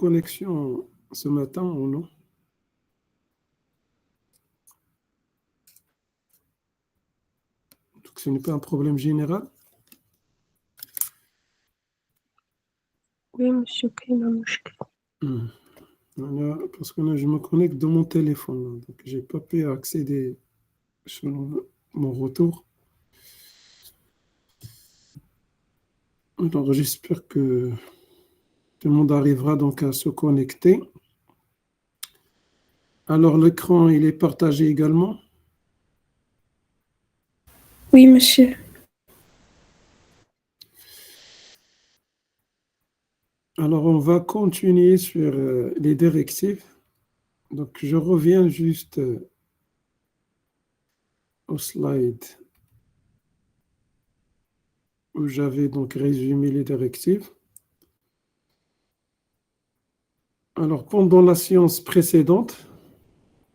connexion ce matin ou non? Donc, ce n'est pas un problème général? Oui, monsieur Kaymanushka. Voilà, parce que là, je me connecte de mon téléphone, donc je n'ai pas pu accéder sur mon retour. Alors, j'espère que tout le monde arrivera donc à se connecter. Alors, l'écran, il est partagé également? Oui, monsieur. Alors, on va continuer sur les directives. Donc, je reviens juste au slide où j'avais donc résumé les directives. Alors, pendant la séance précédente,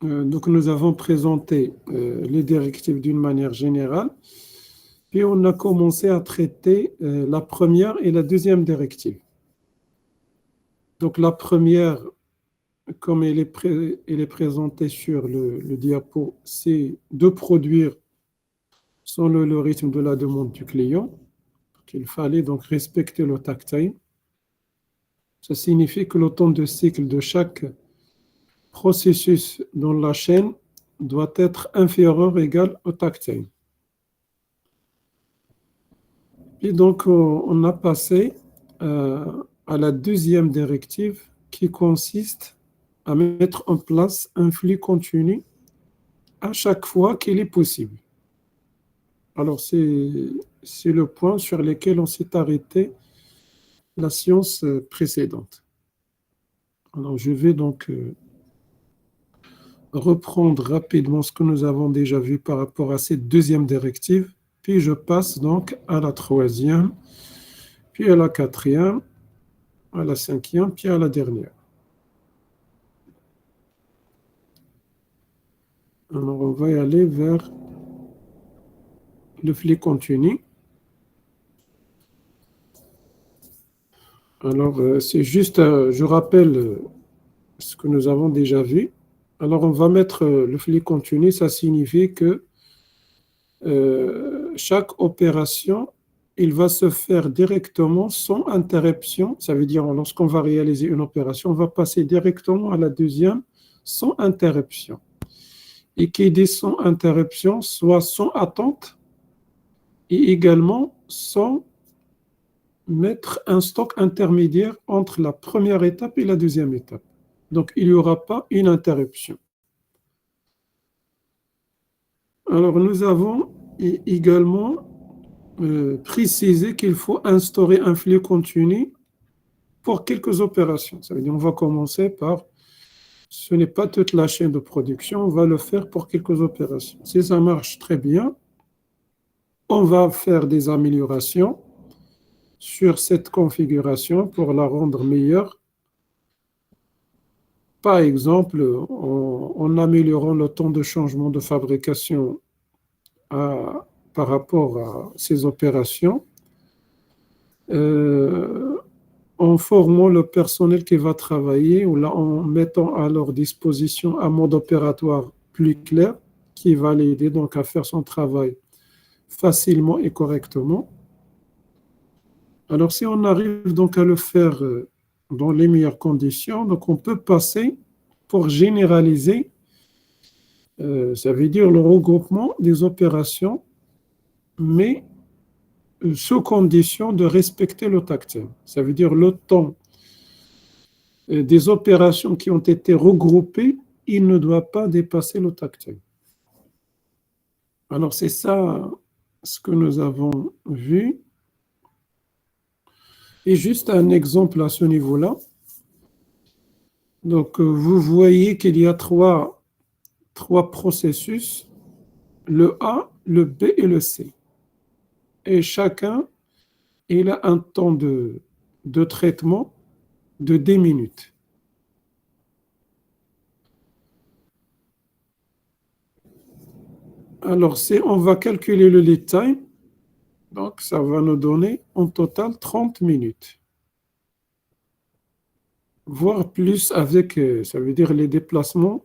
donc nous avons présenté les directives d'une manière générale, puis on a commencé à traiter la première et la deuxième directive. Donc, la première, comme elle est présentée sur le diapo, c'est de produire selon le rythme de la demande du client. Il fallait donc respecter le takt time. Ça signifie que le temps de cycle de chaque processus dans la chaîne doit être inférieur ou égal au takt time. Et donc, on a passé à la deuxième directive qui consiste à mettre en place un flux continu à chaque fois qu'il est possible. Alors, c'est le point sur lequel on s'est arrêté la séance précédente. Alors, je vais donc reprendre rapidement ce que nous avons déjà vu par rapport à cette deuxième directive, puis je passe donc à la troisième, puis à la quatrième, à la cinquième, puis à la dernière. Alors, on va y aller vers le flux continu. Alors, c'est juste, je rappelle ce que nous avons déjà vu. Alors, on va mettre le flux continu, ça signifie que chaque opération, il va se faire directement sans interruption. Ça veut dire, lorsqu'on va réaliser une opération, on va passer directement à la deuxième sans interruption. Et qui dit sans interruption, soit sans attente, et également sans mettre un stock intermédiaire entre la première étape et la deuxième étape. Donc, il n'y aura pas une interruption. Alors, nous avons également précisé qu'il faut instaurer un flux continu pour quelques opérations. Ça veut dire qu'on va commencer par, ce n'est pas toute la chaîne de production, on va le faire pour quelques opérations. Si ça marche très bien, on va faire des améliorations sur cette configuration pour la rendre meilleure. Par exemple, en améliorant le temps de changement de fabrication par rapport à ces opérations, en formant le personnel qui va travailler ou là, en mettant à leur disposition un mode opératoire plus clair qui va l'aider donc à faire son travail facilement et correctement. Alors, si on arrive donc à le faire dans les meilleures conditions, donc on peut passer pour généraliser, ça veut dire le regroupement des opérations, mais sous condition de respecter le takt time. Ça veut dire le temps des opérations qui ont été regroupées, il ne doit pas dépasser le takt time. Alors, c'est ça ce que nous avons vu. Et juste un exemple à ce niveau-là. Donc, vous voyez qu'il y a trois processus, le A, le B et le C. Et chacun, il a un temps de traitement de 10 minutes. Alors, si on va calculer le lead time, donc ça va nous donner en total 30 minutes. voire plus avec, ça veut dire les déplacements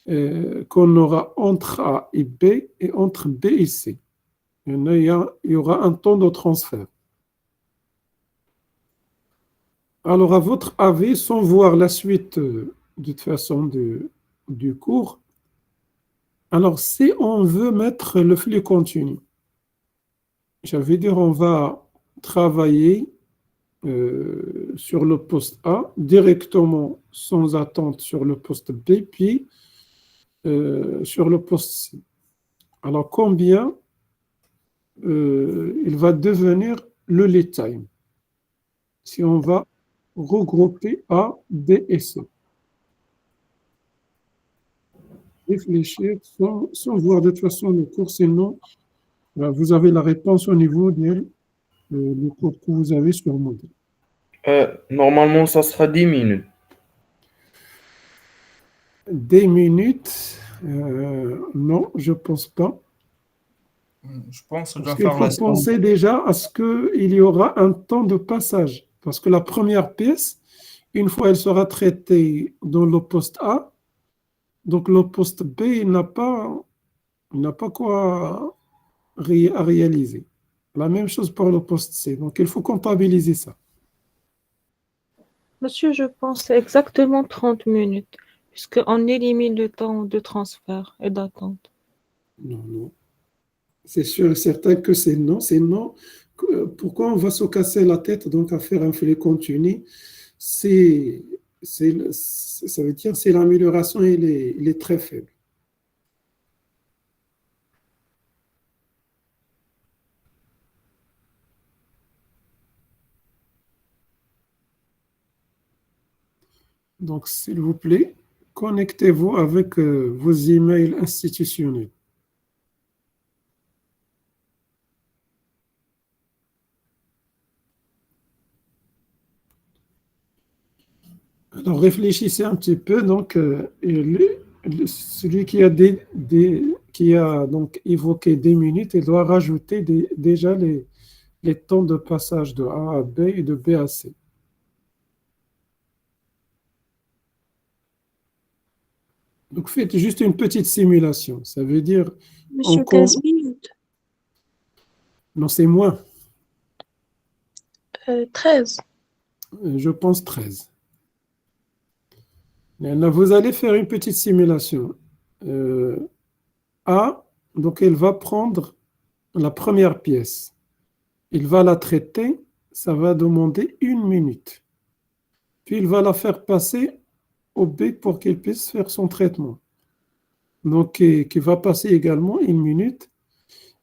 qu'on aura entre A et B et entre B et C. Il y aura un temps de transfert. Alors, à votre avis, sans voir la suite de toute façon du cours, alors si on veut mettre le flux continu, ça veut dire on va travailler sur le poste A directement sans attente sur le poste B, puis sur le poste C. Alors, combien il va devenir le lead time si on va regrouper A, B et C? Réfléchir sans voir de toute façon le cours, sinon vous avez la réponse au niveau du cours que vous avez sur Moodle. Normalement, ça sera 10 minutes. Des minutes, non, je ne pense pas. Je pense que je Parce dois qu'il faire faut penser déjà à ce qu'il y aura un temps de passage. Parce que la première pièce, une fois elle sera traitée dans le poste A, donc le poste B, il n'a pas quoi à réaliser. La même chose pour le poste C. Donc il faut comptabiliser ça. Monsieur, je pense que c'est exactement 30 minutes, puisqu'on élimine le temps de transfert et d'attente. Non, non. C'est sûr et certain que c'est non. C'est non. Pourquoi on va se casser la tête donc à faire un flux continu? Ça veut dire que l'amélioration elle est très faible. Donc, s'il vous plaît, connectez-vous avec vos emails institutionnels. Alors, réfléchissez un petit peu. Donc, celui qui a donc évoqué des minutes, il doit rajouter déjà les temps de passage de A à B et de B à C. Donc, faites juste une petite simulation. Ça veut dire... Monsieur, 15 minutes. Non, c'est moins. 13. Je pense 13. Maintenant, vous allez faire une petite simulation. A, donc elle va prendre la première pièce. Il va la traiter, ça va demander 1 minute. Puis il va la faire passer au B pour qu'il puisse faire son traitement. Donc, qui va passer également 1 minute.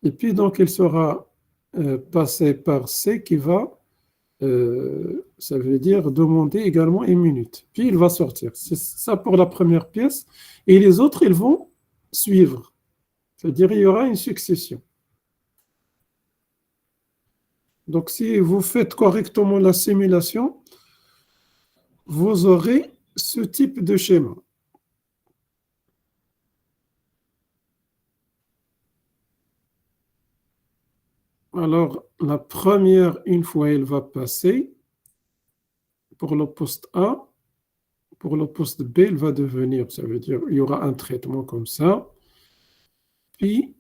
Et puis, donc, il sera passé par C qui va, ça veut dire demander également 1 minute. Puis, il va sortir. C'est ça pour la première pièce. Et les autres, ils vont suivre. C'est-à-dire, il y aura une succession. Donc, si vous faites correctement la simulation, vous aurez ce type de schéma. Alors, la première, une fois elle va passer, pour le poste A, pour le poste B, elle va devenir, ça veut dire il y aura un traitement comme ça, puis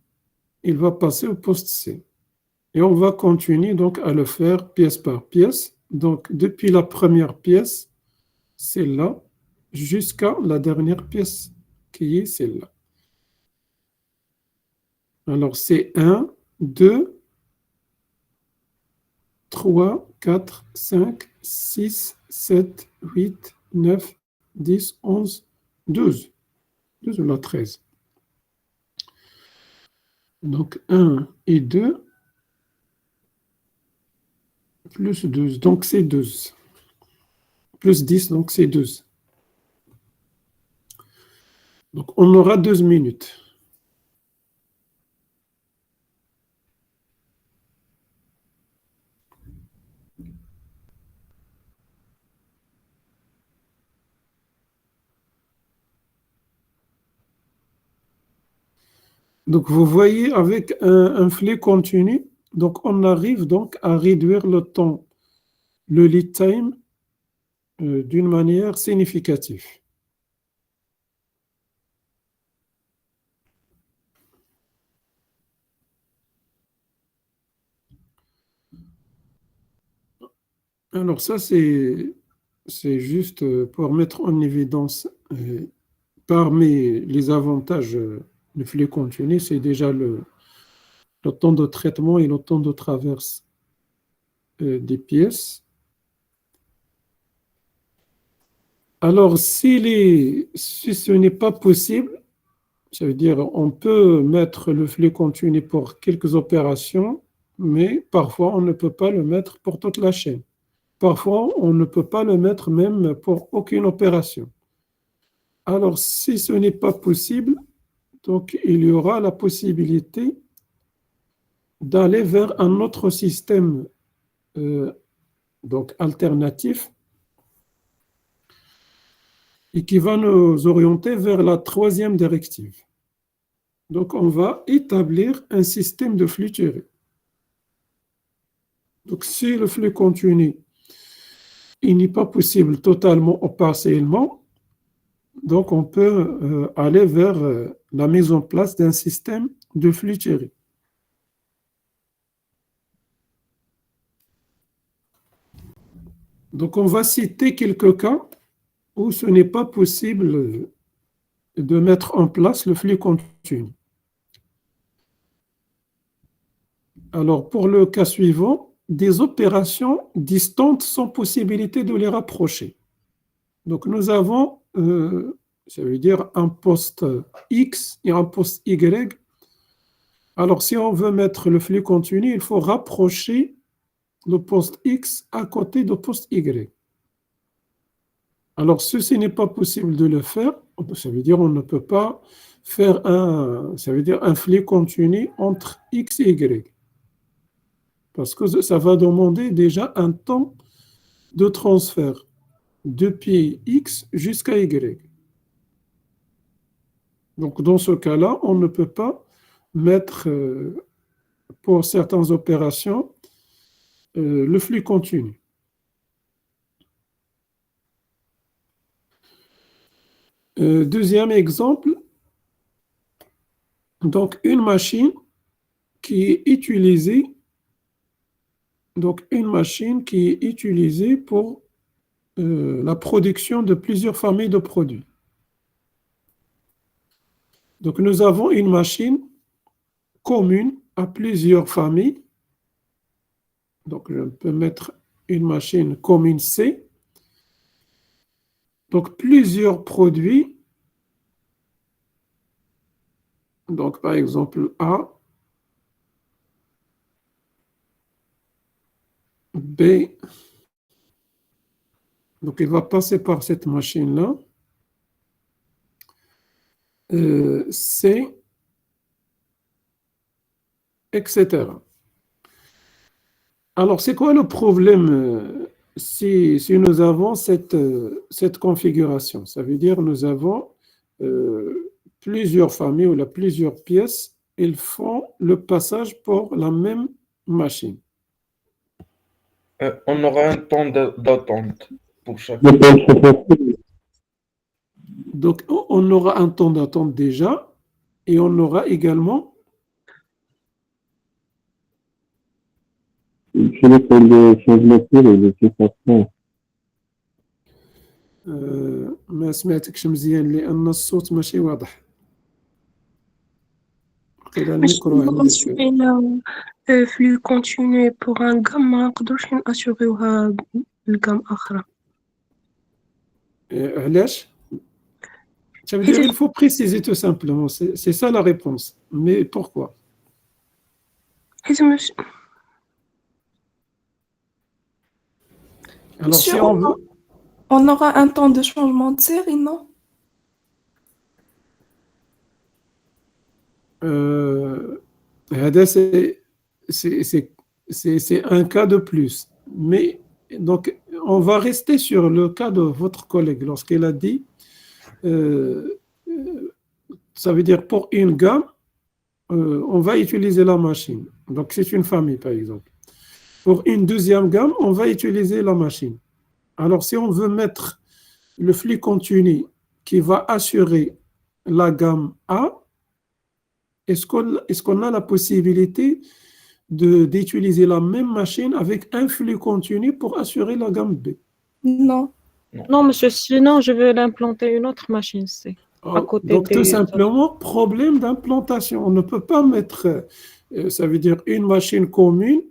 il va passer au poste C. Et on va continuer donc à le faire pièce par pièce. Donc, depuis la première pièce, celle-là, jusqu'à la dernière pièce qui est celle-là. Alors, c'est 1, 2, 3, 4, 5, 6, 7, 8, 9, 10, 11, 12. 12 ou la 13. Donc, 1 et 2, plus 12. Donc, c'est 12. Plus 10, donc c'est 12. Donc, on aura 12 minutes. Donc, vous voyez, avec un flux continu, donc on arrive donc à réduire le temps, le lead time, d'une manière significative. Alors ça, c'est juste pour mettre en évidence parmi les avantages du flux continu, c'est déjà le temps de traitement et le temps de traverse des pièces. Alors, si ce n'est pas possible, ça veut dire on peut mettre le flux continu pour quelques opérations, mais parfois on ne peut pas le mettre pour toute la chaîne. Parfois, on ne peut pas le mettre même pour aucune opération. Alors, si ce n'est pas possible, donc il y aura la possibilité d'aller vers un autre système donc alternatif et qui va nous orienter vers la troisième directive. Donc, on va établir un système de flux tiré. Donc, si le flux continu, il n'est pas possible totalement ou partiellement, donc on peut aller vers la mise en place d'un système de flux tiré. Donc, on va citer quelques cas où ce n'est pas possible de mettre en place le flux continu. Alors, pour le cas suivant, des opérations distantes sans possibilité de les rapprocher. Donc, nous avons, ça veut dire un poste X et un poste Y. Alors, si on veut mettre le flux continu, il faut rapprocher le poste X à côté du poste Y. Alors, ceci n'est pas possible de le faire. Ça veut dire qu'on ne peut pas faire un flux continu entre X et Y. Parce que ça va demander déjà un temps de transfert depuis X jusqu'à Y. Donc, dans ce cas-là, on ne peut pas mettre, pour certaines opérations, le flux continu. Deuxième exemple, donc une machine qui est utilisée pour la production de plusieurs familles de produits. Donc, nous avons une machine commune à plusieurs familles. Donc, je peux mettre une machine commune C. Donc, plusieurs produits. Donc, par exemple, A, B. Donc, il va passer par cette machine-là. C, etc. Alors, c'est quoi le problème si nous avons cette configuration? Ça veut dire que nous avons plusieurs familles ou plusieurs pièces, ils font le passage pour la même machine. On aura un temps d'attente pour chaque. Donc, on aura un temps d'attente déjà et on aura également ما سمعتكش مزيان لأن الصوت ماشي واضح. قيل الميكرو عندك. flux continu pour un gamme ما نقدروش نأشوغيوها بالجام أخرى. علاش؟ Ça veut dire qu'il faut préciser tout simplement. C'est ça la réponse. Mais pourquoi? Alors, si on veut... On aura un temps de changement de série, non? C'est un cas de plus. Mais donc, on va rester sur le cas de votre collègue lorsqu'elle a dit, ça veut dire pour une gamme, on va utiliser la machine. Donc, c'est une famille, par exemple. Pour une deuxième gamme, on va utiliser la machine. Alors, si on veut mettre le flux continu qui va assurer la gamme A, est-ce qu'on a la possibilité d'utiliser la même machine avec un flux continu pour assurer la gamme B? Non. Non, monsieur, sinon je veux l'implanter une autre machine C à côté Donc, tout des simplement, problème d'implantation. On ne peut pas mettre, ça veut dire une machine commune,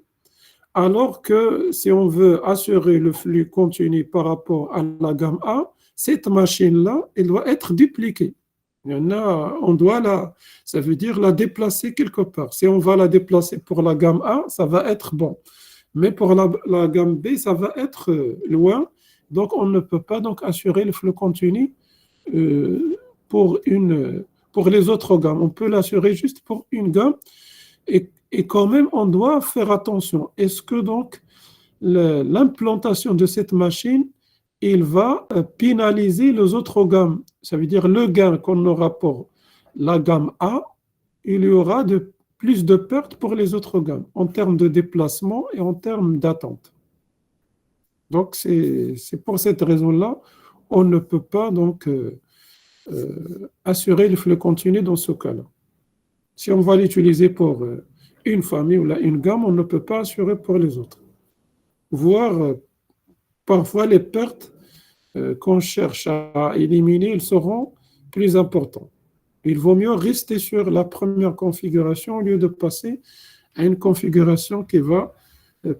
alors que si on veut assurer le flux continu par rapport à la gamme A, cette machine-là, elle doit être dupliquée. Il y en a, on doit ça veut dire la déplacer quelque part. Si on va la déplacer pour la gamme A, ça va être bon. Mais pour la gamme B, ça va être loin. Donc, on ne peut pas donc assurer le flux continu pour les autres gammes. On peut l'assurer juste pour une gamme. Et quand même, on doit faire attention. Est-ce que donc l'implantation de cette machine, il va pénaliser les autres gammes? Ça veut dire le gain qu'on aura pour la gamme A, il y aura plus de pertes pour les autres gammes en termes de déplacement et en termes d'attente. Donc, c'est pour cette raison-là, on ne peut pas donc assurer le flux continu dans ce cas-là. Si on va l'utiliser pour une famille ou une gamme, on ne peut pas assurer pour les autres. Voire, parfois, les pertes qu'on cherche à éliminer, elles seront plus importantes. Il vaut mieux rester sur la première configuration au lieu de passer à une configuration qui va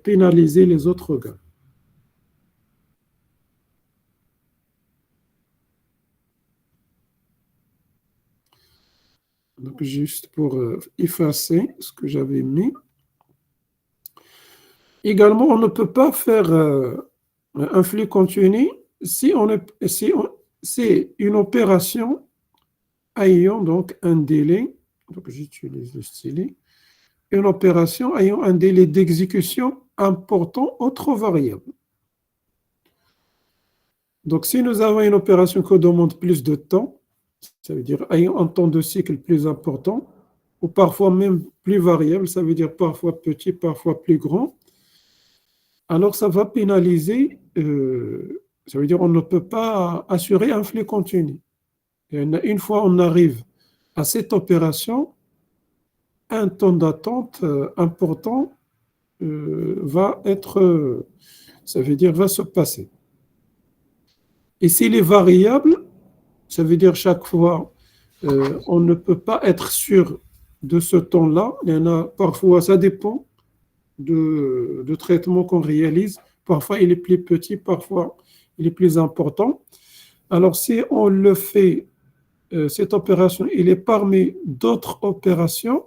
pénaliser les autres gammes. Donc, juste pour effacer ce que j'avais mis. Également, on ne peut pas faire un flux continu si c'est une opération ayant donc un délai. Donc, j'utilise le stylet. Une opération ayant un délai d'exécution important ou trop variable. Donc, si nous avons une opération qui demande plus de temps, ça veut dire ayant un temps de cycle plus important, ou parfois même plus variable, ça veut dire parfois petit, parfois plus grand, alors ça va pénaliser, ça veut dire on ne peut pas assurer un flux continu. Et une fois on arrive à cette opération, un temps d'attente important va être, ça veut dire va se passer. Et s'il est variable, ça veut dire chaque fois, on ne peut pas être sûr de ce temps-là. Il y en a parfois, ça dépend de traitement qu'on réalise. Parfois, il est plus petit, parfois, il est plus important. Alors, si on le fait, cette opération, il est parmi d'autres opérations,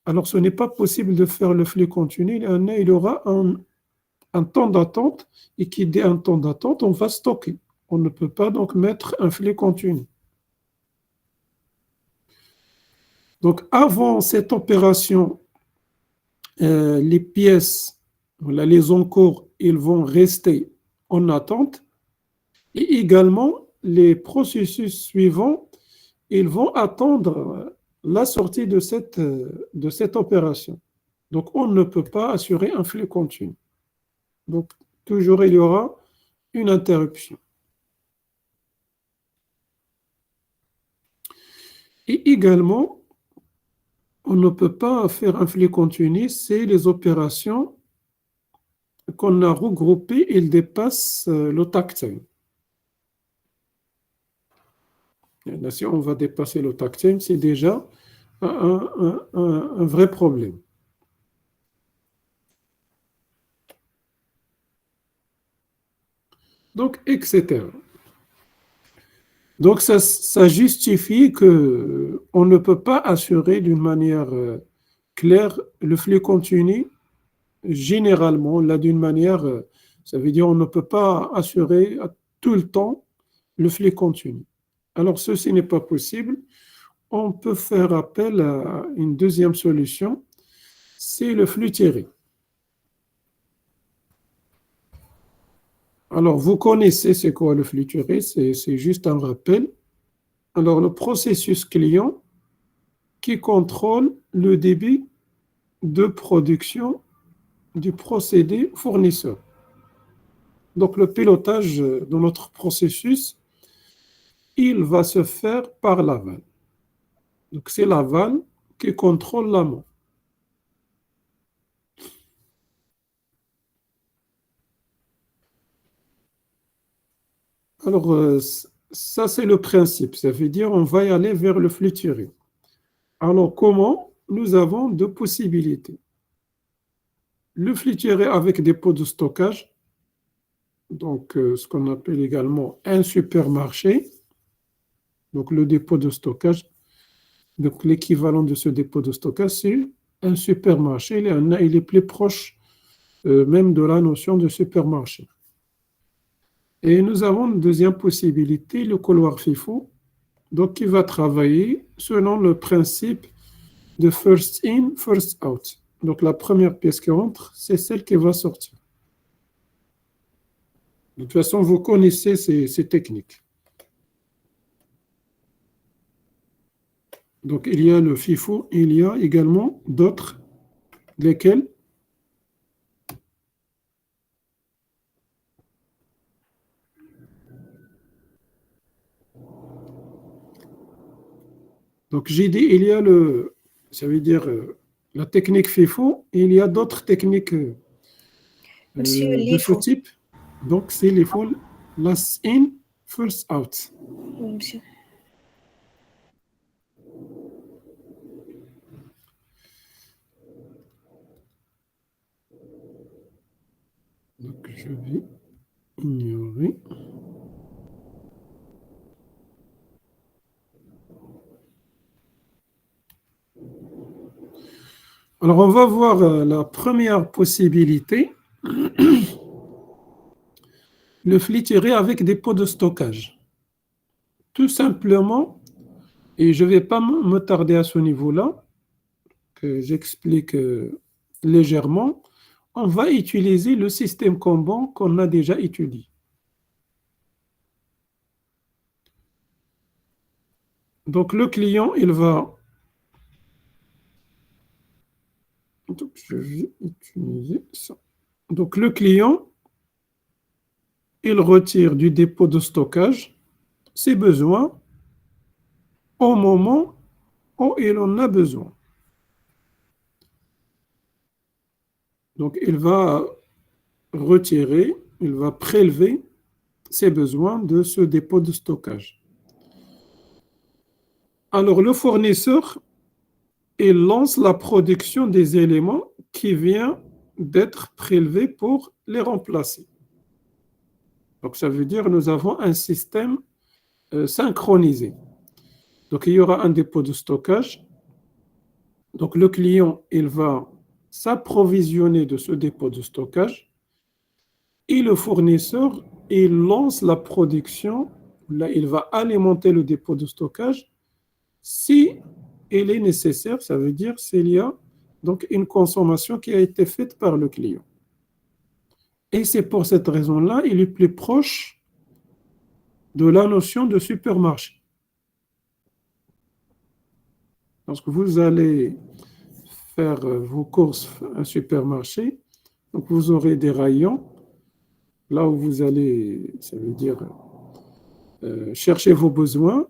alors ce n'est pas possible de faire le flux continu. Il y aura un temps d'attente, et qui dit un temps d'attente, on va stocker. On ne peut pas donc mettre un flux continu. Donc, avant cette opération, les pièces, les encours, ils vont rester en attente. Et également, les processus suivants, ils vont attendre la sortie de cette opération. Donc, on ne peut pas assurer un flux continu. Donc, toujours, il y aura une interruption. Et également, on ne peut pas faire un flux continu, c'est les opérations qu'on a regroupées, elles dépassent le takt time. Si on va dépasser le takt time, c'est déjà un vrai problème. Donc, etc. Donc, ça justifie qu'on ne peut pas assurer d'une manière claire le flux continu, généralement, là, d'une manière, ça veut dire on ne peut pas assurer tout le temps le flux continu. Alors, ceci n'est pas possible. On peut faire appel à une deuxième solution, c'est le flux tiré. Alors, vous connaissez c'est quoi le flux tiré, c'est juste un rappel. Alors, le processus client qui contrôle le débit de production du procédé fournisseur. Donc, le pilotage de notre processus, il va se faire par l'aval. Donc, c'est l'aval qui contrôle l'amont. Alors, ça, c'est le principe. Ça veut dire on va y aller vers le flux tiré. Alors, comment? Nous avons deux possibilités. Le flux tiré avec des pots de stockage, donc ce qu'on appelle également un supermarché. Donc, le dépôt de stockage, donc l'équivalent de ce dépôt de stockage, c'est un supermarché. Il est plus proche même de la notion de supermarché. Et nous avons une deuxième possibilité, le couloir FIFO, donc qui va travailler selon le principe de first in, first out. Donc la première pièce qui entre, c'est celle qui va sortir. De toute façon, vous connaissez ces techniques. Donc il y a le FIFO, il y a également d'autres, lesquels donc j'ai dit, il y a ça veut dire la technique FIFO, et il y a d'autres techniques Monsieur de ce Lifo. type. Donc c'est l'IFO, last in, first out. Oui, monsieur. Donc je vais ignorer. Alors on va voir la première possibilité. Le flux tiré avec des pots de stockage. Tout simplement, et je ne vais pas me tarder à ce niveau-là, que j'explique légèrement, on va utiliser le système Kanban qu'on a déjà étudié. Donc le client, il va... Donc je vais utiliser ça. Donc le client, il retire du dépôt de stockage ses besoins au moment où il en a besoin. Donc il va retirer, il va prélever ses besoins de ce dépôt de stockage. Alors le fournisseur, il lance la production des éléments qui viennent d'être prélevés pour les remplacer. Donc ça veut dire que nous avons un système synchronisé. Donc il y aura un dépôt de stockage. Donc le client, il va s'approvisionner de ce dépôt de stockage et le fournisseur, il lance la production. Là, il va alimenter le dépôt de stockage si il est nécessaire, ça veut dire s'il y a donc une consommation qui a été faite par le client. Et c'est pour cette raison-là, il est plus proche de la notion de supermarché. Lorsque vous allez faire vos courses à un supermarché, donc vous aurez des rayons, là où vous allez, ça veut dire, chercher vos besoins.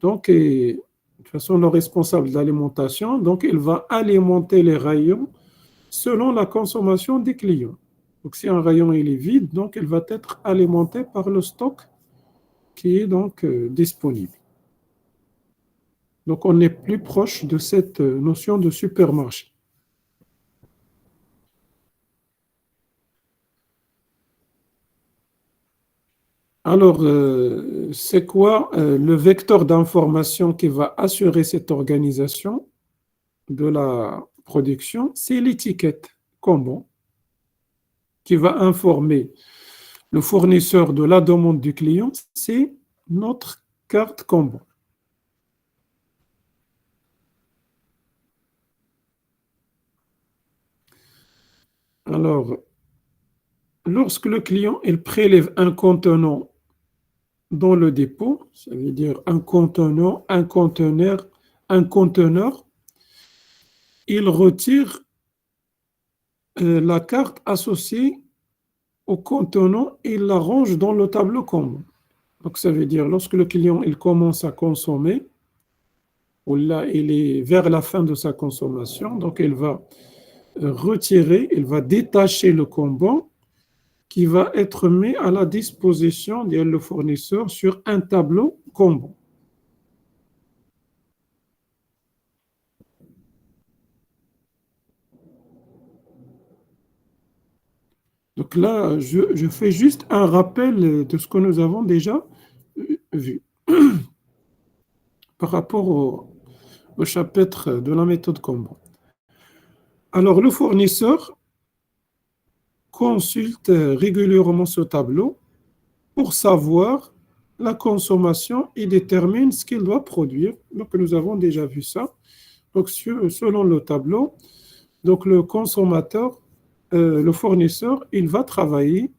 Donc, et, de toute façon, le responsable d'alimentation, donc il va alimenter les rayons selon la consommation des clients. Donc, si un rayon il est vide, donc il va être alimenté par le stock qui est donc disponible. Donc, on est plus proche de cette notion de supermarché. Alors, c'est quoi le vecteur d'information qui va assurer cette organisation de la production? C'est l'étiquette Kanban qui va informer le fournisseur de la demande du client. C'est notre carte Kanban. Alors, lorsque le client il prélève un contenant dans le dépôt, ça veut dire un contenant, un conteneur, il retire la carte associée au contenant et il la range dans le tableau combo. Donc, ça veut dire, lorsque le client il commence à consommer, ou là, il est vers la fin de sa consommation, donc il va retirer, il va détacher le combo qui va être mis à la disposition du fournisseur sur un tableau combo. Donc là, je fais juste un rappel de ce que nous avons déjà vu par rapport au chapitre de la méthode combo. Alors, le fournisseur consulte régulièrement ce tableau pour savoir la consommation et détermine ce qu'il doit produire. Donc, nous avons déjà vu ça. Donc, selon le tableau, donc le consommateur, le fournisseur, il va travailler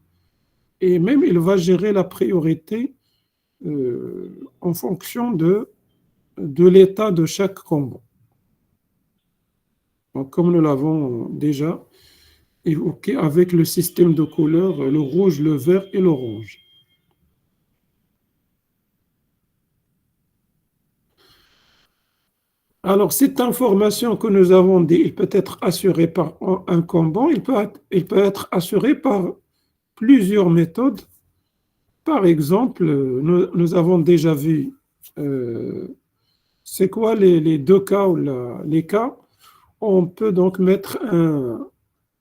et même il va gérer la priorité en fonction de l'état de chaque combo. Donc, comme nous l'avons déjà évoqué avec le système de couleurs, le rouge, le vert et l'orange. Alors, cette information que nous avons dit, il peut être assurée par un combo, il peut être assuré par plusieurs méthodes. Par exemple, nous avons déjà vu, c'est quoi les deux cas ou les cas? On peut donc mettre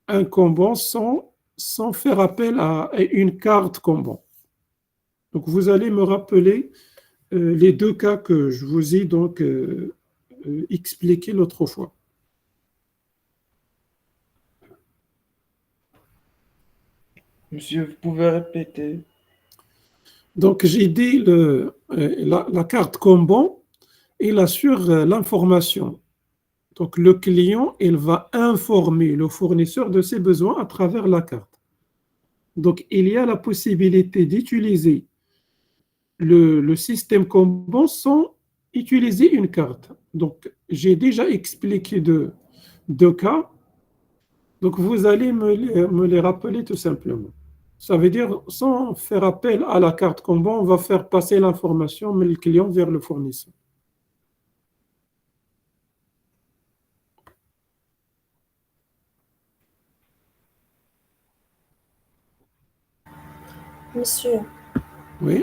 un combo sans faire appel à une carte combo. Donc, vous allez me rappeler les deux cas que je vous ai donc expliqué l'autre fois. Monsieur, vous pouvez répéter? Donc, j'ai dit la carte combo, il assure l'information. Donc, le client, il va informer le fournisseur de ses besoins à travers la carte. Donc, il y a la possibilité d'utiliser le système combo sans utiliser une carte. Donc, j'ai déjà expliqué deux cas. Donc, vous allez me les rappeler tout simplement. Ça veut dire, sans faire appel à la carte combo, on va faire passer l'information, mais le client vers le fournisseur. Monsieur, Oui.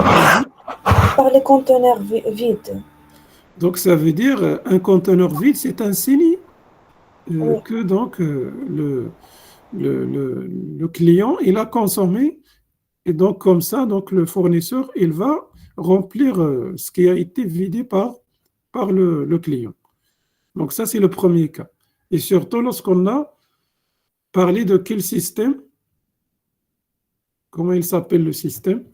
par les conteneurs vides. Donc, ça veut dire, un conteneur vide, c'est un signe Oui. que donc le client, il a consommé. Et donc, comme ça, donc, le fournisseur, il va remplir ce qui a été vidé par le client. Donc, ça, c'est le premier cas. Et surtout, lorsqu'on a parlé de quel système, comment il s'appelle le système?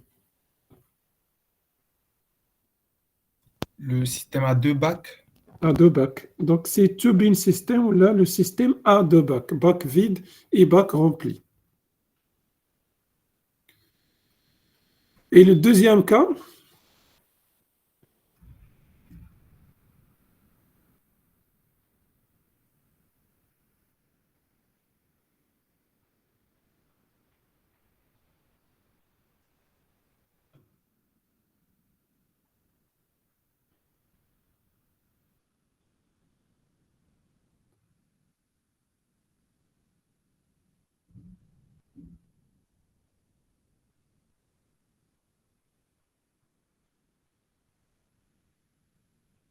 Le système a deux bacs. À deux bacs. Donc, c'est two-bin system, où là, le système a deux bacs, bac vide et bac rempli. Et le deuxième cas,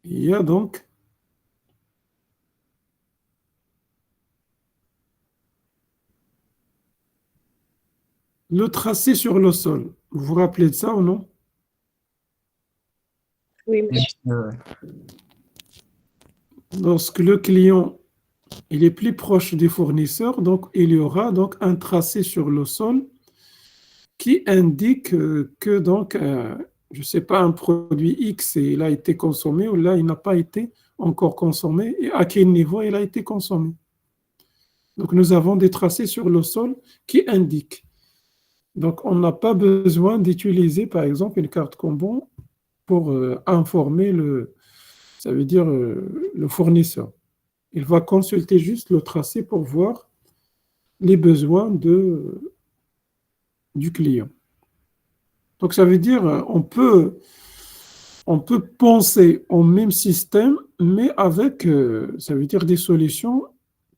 il y a donc le tracé sur le sol. Vous vous rappelez de ça ou non? Oui, monsieur. Lorsque le client il est plus proche du fournisseur, donc il y aura donc un tracé sur le sol qui indique que donc, je ne sais pas, un produit X il a été consommé ou là il n'a pas été encore consommé et à quel niveau il a été consommé. Donc nous avons des tracés sur le sol qui indiquent. Donc on n'a pas besoin d'utiliser par exemple une carte combo pour informer ça veut dire le fournisseur. Il va consulter juste le tracé pour voir les besoins du client. Donc, ça veut dire on peut penser au même système, mais avec, ça veut dire des solutions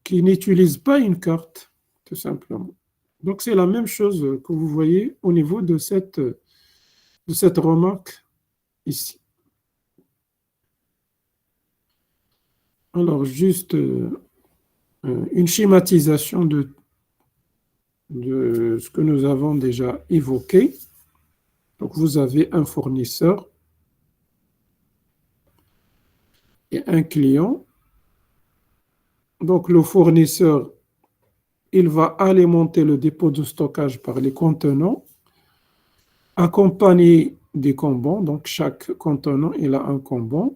qui n'utilisent pas une carte, tout simplement. Donc, c'est la même chose que vous voyez au niveau de cette remarque ici. Alors, juste une schématisation de ce que nous avons déjà évoqué. Donc, vous avez un fournisseur et un client. Donc, le fournisseur, il va alimenter le dépôt de stockage par les contenants, accompagné des Kanban. Donc, chaque contenant, il a un Kanban.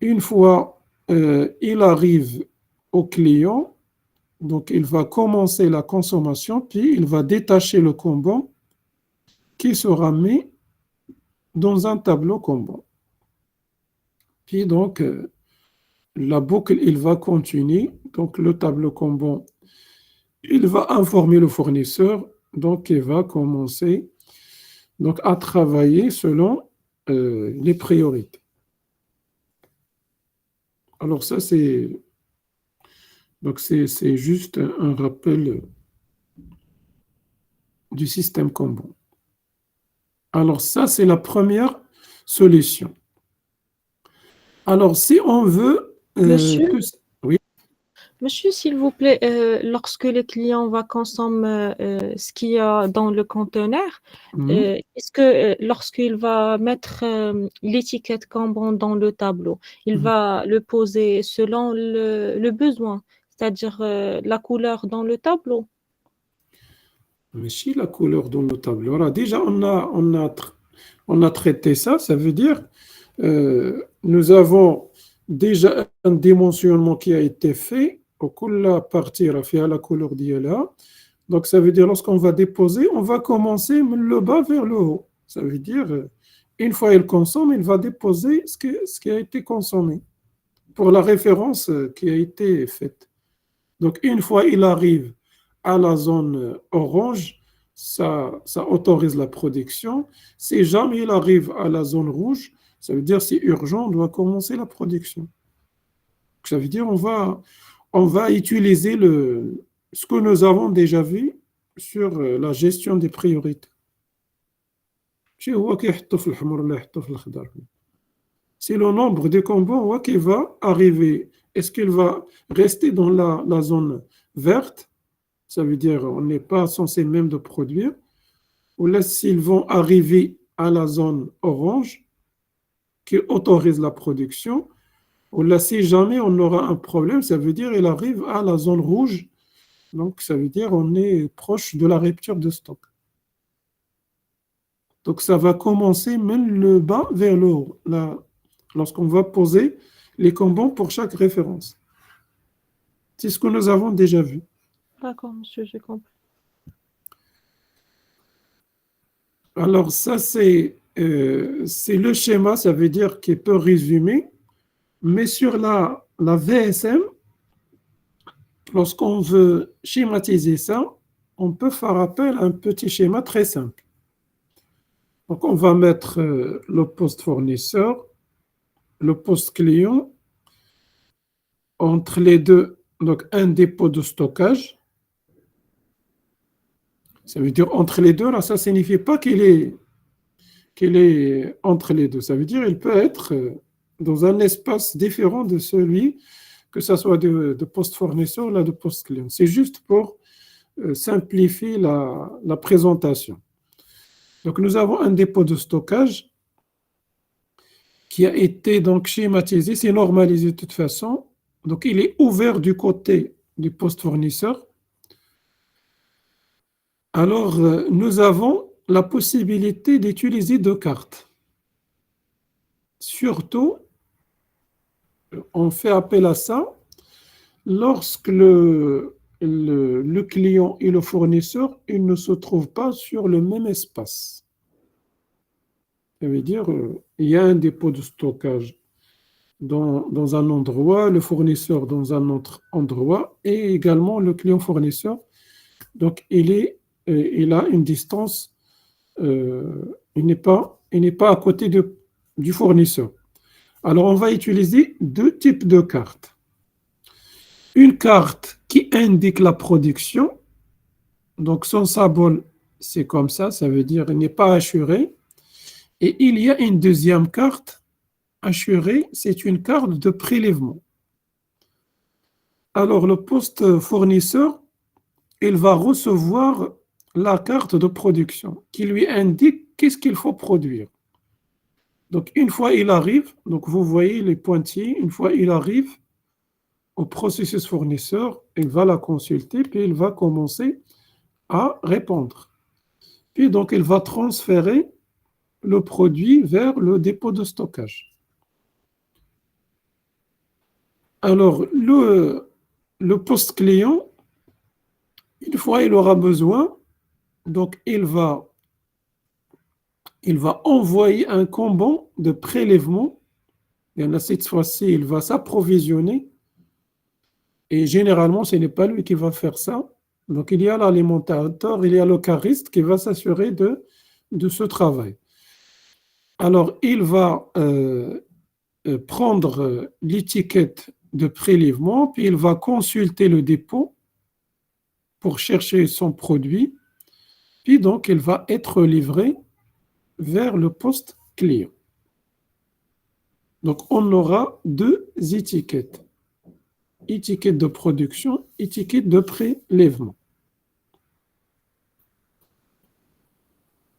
Une fois il arrive au client, donc il va commencer la consommation, puis il va détacher le Kanban qui sera mis dans un tableau Kanban. Puis donc, la boucle, il va continuer. Donc, le tableau Kanban, il va informer le fournisseur. Donc, il va commencer donc, à travailler selon les priorités. Alors, ça, c'est juste un rappel du système Kanban. Alors, ça, c'est la première solution. Alors, si on veut... Monsieur, oui, monsieur, s'il vous plaît, lorsque le client va consommer ce qu'il y a dans le conteneur, est-ce que lorsqu'il va mettre l'étiquette Kanban dans le tableau, il va le poser selon le besoin, c'est-à-dire la couleur dans le tableau? mais si la couleur dans le tableau, alors déjà, on a traité ça, ça veut dire nous avons déjà un dimensionnement qui a été fait au كل partie فيها la couleur ديالها. Donc ça veut dire lorsqu'on va déposer, on va commencer le bas vers le haut. Ça veut dire une fois il consomme, il va déposer ce qui a été consommé pour la référence qui a été faite. Donc une fois il arrive à la zone orange, ça autorise la production. Si jamais il arrive à la zone rouge, ça veut dire c'est urgent, on doit commencer la production. Ça veut dire on va utiliser ce que nous avons déjà vu sur la gestion des priorités. C'est le nombre de Kanban qui va arriver. Est-ce qu'il va rester dans la zone verte? Ça veut dire on n'est pas censé même de produire. Ou là, s'ils vont arriver à la zone orange, qui autorise la production, ou là, si jamais on aura un problème, ça veut dire qu'il arrive à la zone rouge. Donc, ça veut dire on est proche de la rupture de stock. Donc, ça va commencer même le bas vers le haut, lorsqu'on va poser les Kanban pour chaque référence. C'est ce que nous avons déjà vu. D'accord, monsieur, j'ai compris. Alors, ça, c'est le schéma, ça veut dire qu'il peut résumer. Mais sur la VSM, lorsqu'on veut schématiser ça, on peut faire appel à un petit schéma très simple. Donc, on va mettre le poste fournisseur, le poste client, entre les deux, donc un dépôt de stockage. Ça veut dire entre les deux, là, ça ne signifie pas qu'il est entre les deux. Ça veut dire qu'il peut être dans un espace différent de celui, que ce soit de poste fournisseur ou de poste client. C'est juste pour simplifier la présentation. Donc, nous avons un dépôt de stockage qui a été donc schématisé, c'est normalisé de toute façon. Donc, il est ouvert du côté du poste fournisseur. Alors, nous avons la possibilité d'utiliser deux cartes. Surtout, on fait appel à ça lorsque le client et le fournisseur, ils ne se trouvent pas sur le même espace. Ça veut dire il y a un dépôt de stockage dans un endroit, le fournisseur dans un autre endroit, et également le client fournisseur. Donc, il est il a une distance, il n'est pas à côté du fournisseur. Alors, on va utiliser deux types de cartes. Une carte qui indique la production, donc son symbole, c'est comme ça veut dire qu'il n'est pas assuré. Et il y a une deuxième carte assurée, c'est une carte de prélèvement. Alors, le poste fournisseur, il va recevoir la carte de production qui lui indique qu'est-ce qu'il faut produire. Donc, une fois il arrive, donc vous voyez les pointillés, une fois il arrive au processus fournisseur, il va la consulter, puis il va commencer à répondre. Puis donc, il va transférer le produit vers le dépôt de stockage. Alors, le poste client, une fois il aura besoin, donc il va envoyer un combo de prélèvement. Et cette fois-ci, il va s'approvisionner. Et généralement, ce n'est pas lui qui va faire ça. Donc, il y a l'alimentateur, il y a le cariste qui va s'assurer de ce travail. Alors, il va prendre l'étiquette de prélèvement, puis il va consulter le dépôt pour chercher son produit, puis donc il va être livré vers le poste client. Donc, on aura deux étiquettes. Étiquette de production, étiquette de prélèvement.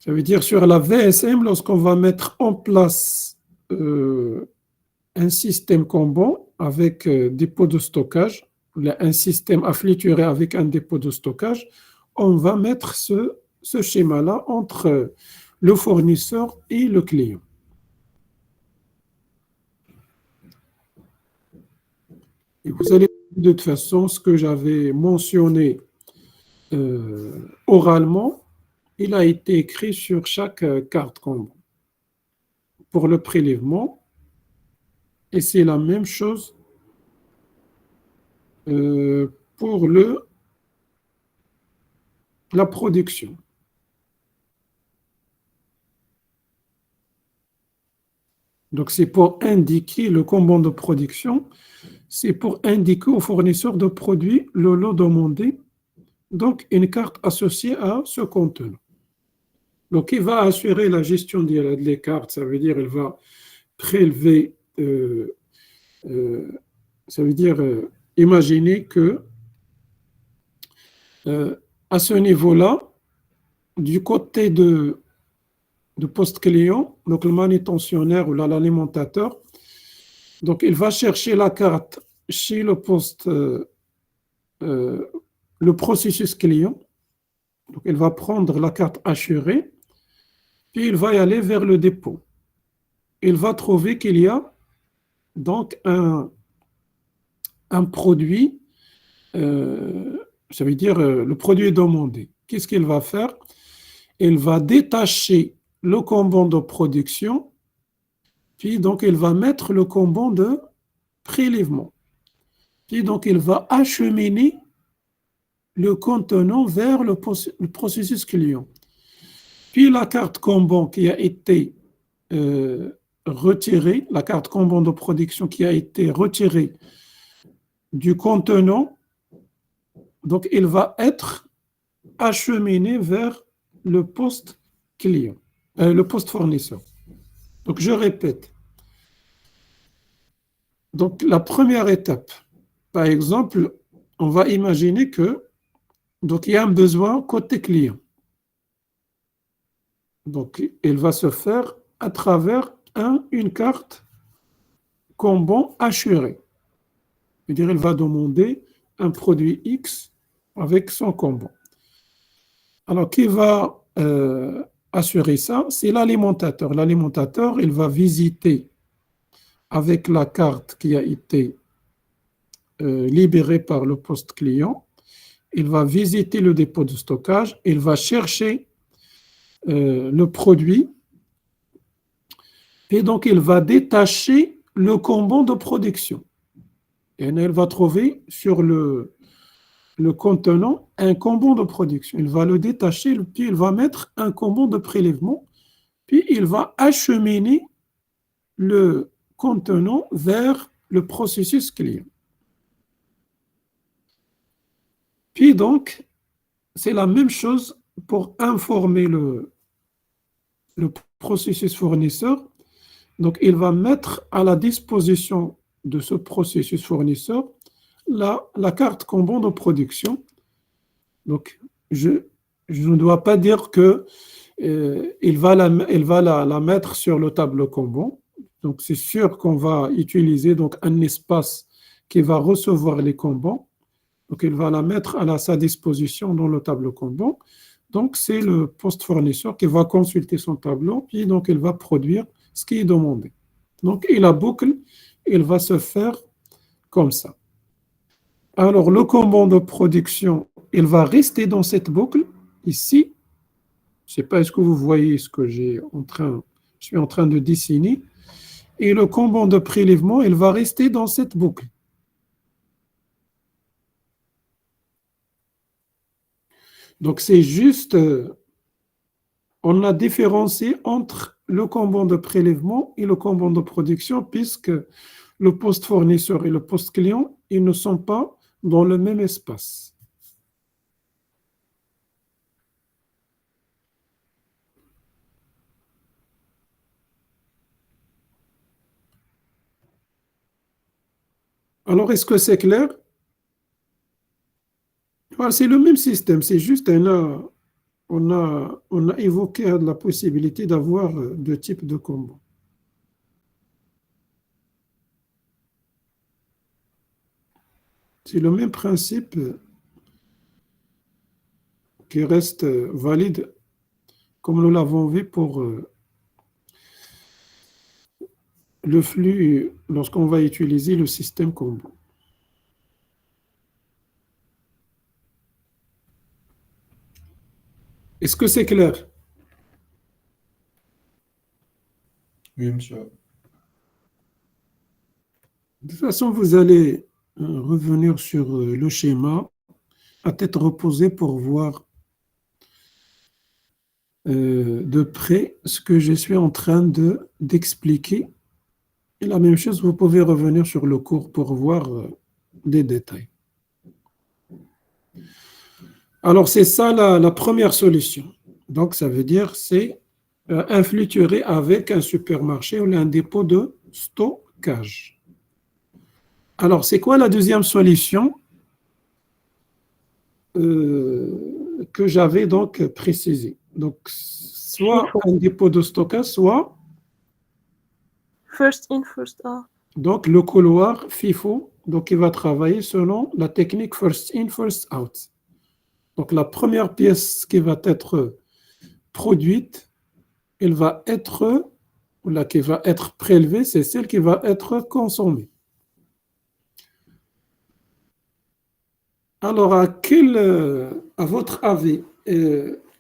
Ça veut dire sur la VSM, lorsqu'on va mettre en place un système Kanban avec dépôt de stockage, un système affilié avec un dépôt de stockage, on va mettre ce schéma-là entre le fournisseur et le client. Et vous allez de toute façon, ce que j'avais mentionné oralement, il a été écrit sur chaque carte Kanban pour le prélèvement. Et c'est la même chose pour la production. Donc, c'est pour indiquer le Kanban de production, c'est pour indiquer au fournisseur de produits le lot demandé, donc une carte associée à ce contenant. Donc, il va assurer la gestion des cartes, ça veut dire il va prélever, ça veut dire imaginer que à ce niveau-là, du côté de poste client, donc le manutentionnaire ou l'alimentateur, donc il va chercher la carte chez le poste, le processus client, donc il va prendre la carte assurée, puis il va y aller vers le dépôt. Il va trouver qu'il y a donc un produit, ça veut dire le produit demandé. Qu'est-ce qu'il va faire? Il va détacher le Kanban de production, puis donc il va mettre le Kanban de prélèvement. Puis donc il va acheminer le contenant vers le processus client. Puis la carte Kanban qui a été retirée, la carte Kanban de production qui a été retirée du contenant, donc il va être acheminé vers le poste client, le poste fournisseur. Donc je répète. Donc la première étape, par exemple, on va imaginer que donc il y a un besoin côté client. Donc il va se faire à travers une carte Kanban assurée. C'est-à-dire il va demander un produit X avec son Kanban. Alors, qui va assurer ça? C'est l'alimentateur. L'alimentateur, il va visiter avec la carte qui a été libérée par le poste client. Il va visiter le dépôt de stockage. Il va chercher le produit. Et donc, il va détacher le Kanban de production. Et il va trouver sur le le contenant un combo de production. Il va le détacher, puis il va mettre un combo de prélèvement, puis il va acheminer le contenant vers le processus client. Puis donc, c'est la même chose pour informer le processus fournisseur. Donc, il va mettre à la disposition de ce processus fournisseur la carte Kanban de production. Donc, je ne dois pas dire que il va la mettre sur le tableau Kanban. Donc, c'est sûr qu'on va utiliser donc, un espace qui va recevoir les Kanban. Donc, il va la mettre à sa disposition dans le tableau Kanban. Donc, c'est le poste fournisseur qui va consulter son tableau, puis donc, il va produire ce qui est demandé. Donc, la boucle, il va se faire comme ça. Alors, le Kanban de production, il va rester dans cette boucle, ici. Je ne sais pas, est-ce que vous voyez ce que je suis en train de dessiner. Et le Kanban de prélèvement, il va rester dans cette boucle. Donc, c'est juste, on a différencié entre le Kanban de prélèvement et le Kanban de production, puisque le poste fournisseur et le poste client, ils ne sont pas dans le même espace. Alors, est-ce que c'est clair? Voilà, c'est le même système, c'est juste on a évoqué la possibilité d'avoir deux types de Kanban. C'est le même principe qui reste valide comme nous l'avons vu pour le flux lorsqu'on va utiliser le système Kanban. Est-ce que c'est clair? Oui, monsieur. De toute façon, vous allez revenir sur le schéma à tête reposée pour voir de près ce que je suis en train d'expliquer. Et la même chose, vous pouvez revenir sur le cours pour voir des détails. Alors, c'est ça la première solution. Donc, ça veut dire c'est un flux tiré avec un supermarché ou un dépôt de stockage. Alors, c'est quoi la deuxième solution que j'avais donc précisée? Donc, soit un dépôt de stockage, soit First in, first out. donc le couloir FIFO, donc il va travailler selon la technique first in, first out. Donc, la première pièce qui va être produite, elle va être, ou là, qui va être prélevée, c'est celle qui va être consommée. Alors, à votre avis,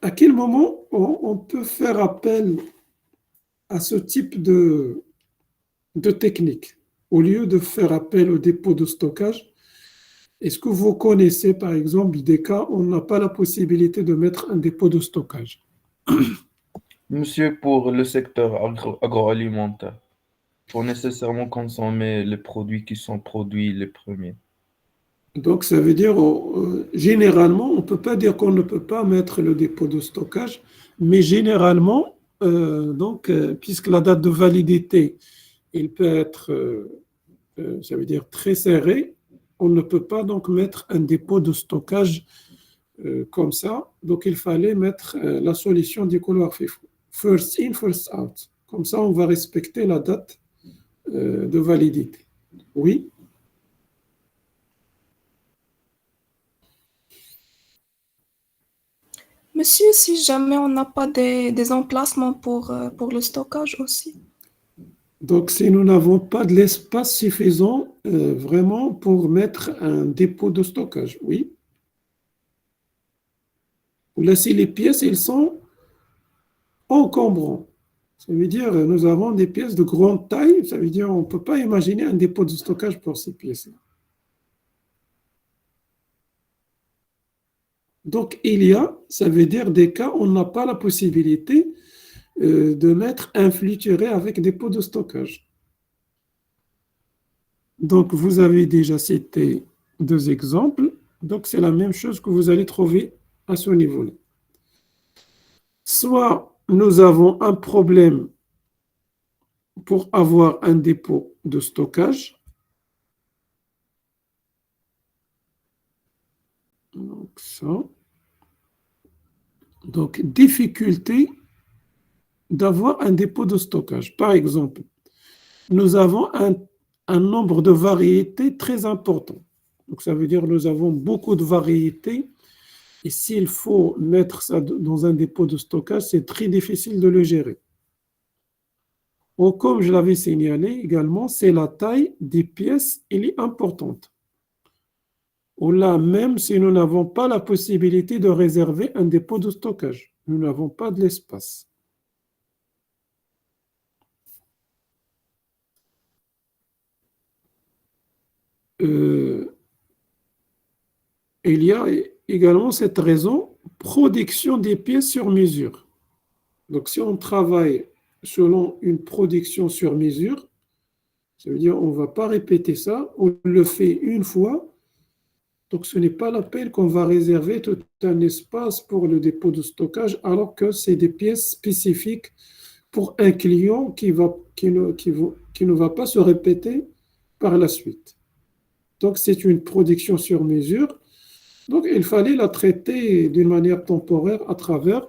à quel moment on peut faire appel à ce type de technique au lieu de faire appel au dépôt de stockage? Est-ce que vous connaissez, par exemple, des cas où on n'a pas la possibilité de mettre un dépôt de stockage? Monsieur, pour le secteur agroalimentaire, il faut nécessairement consommer les produits qui sont produits les premiers. Donc, ça veut dire, généralement, on ne peut pas dire qu'on ne peut pas mettre le dépôt de stockage, mais généralement, puisque la date de validité, il peut être, ça veut dire très serré, on ne peut pas donc mettre un dépôt de stockage comme ça. Donc, il fallait mettre la solution du couloir FIFO. First in, first out. Comme ça, on va respecter la date de validité. Oui? Monsieur, si jamais on n'a pas des emplacements pour le stockage aussi. Donc, si nous n'avons pas de l'espace suffisant vraiment pour mettre un dépôt de stockage, oui. Ou là, si les pièces, elles sont encombrants. Ça veut dire nous avons des pièces de grande taille, ça veut dire on ne peut pas imaginer un dépôt de stockage pour ces pièces-là. Donc, ça veut dire des cas où on n'a pas la possibilité de mettre un flux tiré avec des pots de stockage. Donc, vous avez déjà cité 2 exemples. Donc, c'est la même chose que vous allez trouver à ce niveau-là. Soit nous avons un problème pour avoir un dépôt de stockage. Donc, ça. Donc, difficulté d'avoir un dépôt de stockage. Par exemple, nous avons un nombre de variétés très important. Donc, ça veut dire que nous avons beaucoup de variétés. Et s'il faut mettre ça dans un dépôt de stockage, c'est très difficile de le gérer. Ou comme je l'avais signalé également, c'est la taille des pièces, elle est importante. Ou là, même si nous n'avons pas la possibilité de réserver un dépôt de stockage, nous n'avons pas de l'espace. Il y a également cette raison, production des pièces sur mesure. Donc, si on travaille selon une production sur mesure, ça veut dire qu'on ne va pas répéter ça, on le fait une fois. Donc, ce n'est pas la peine qu'on va réserver tout un espace pour le dépôt de stockage, alors que c'est des pièces spécifiques pour un client qui ne va pas se répéter par la suite. Donc, c'est une production sur mesure. Donc, il fallait la traiter d'une manière temporaire à travers